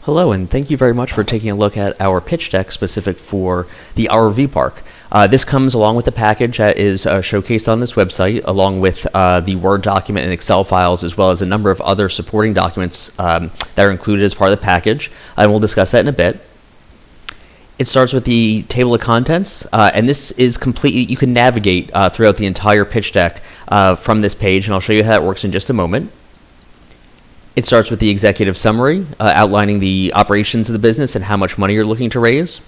Hello, and thank you very much for taking a look at our pitch deck specific for the RV Park. This comes along with the package that is showcased on this website, along with the Word document and Excel files, as well as a number of other supporting documents that are included as part of the package. And we'll discuss that in a bit. It starts with the table of contents, and this is completely, you can navigate throughout the entire pitch deck from this page, and I'll show you how it works in just a moment. It starts with the executive summary, outlining the operations of the business and how much money you're looking to raise.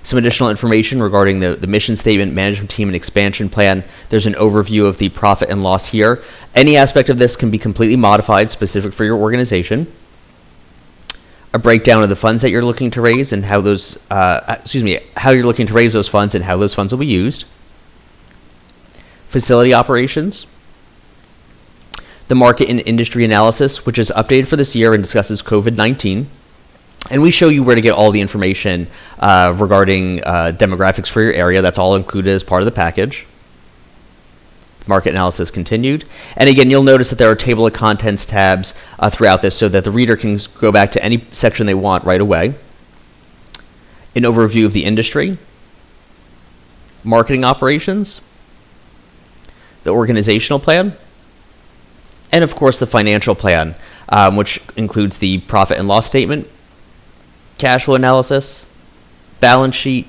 Some additional information regarding the mission statement, management team, and expansion plan. There's an overview of the profit and loss here. Any aspect of this can be completely modified, specific for your organization. A breakdown of the funds that you're looking to raise and how those, how you're looking to raise those funds and how those funds will be used. Facility operations. The market and industry analysis, which is updated for this year and discusses COVID-19. And we show you where to get all the information regarding demographics for your area. That's all included as part of the package. Market analysis continued. And again, you'll notice that there are table of contents tabs throughout this so that the reader can go back to any section they want right away. An overview of the industry. Marketing operations. The organizational plan. And of course, the financial plan, which includes the profit and loss statement, cash flow analysis, balance sheet,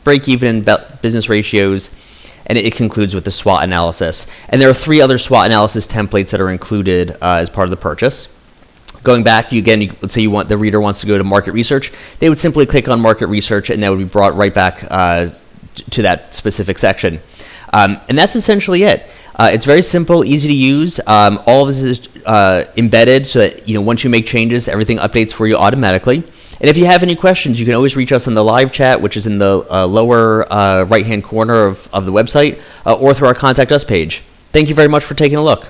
break-even business ratios, and it concludes with the SWOT analysis. And there are 3 other SWOT analysis templates that are included as part of the purchase. Going back, let's say the reader wants to go to market research, they would simply click on market research, and that would be brought right back to that specific section. And that's essentially it. It's very simple, easy to use. All of this is embedded so that once you make changes, everything updates for you automatically. And if you have any questions, you can always reach us in the live chat, which is in the lower right-hand corner of the website, or through our Contact Us page. Thank you very much for taking a look.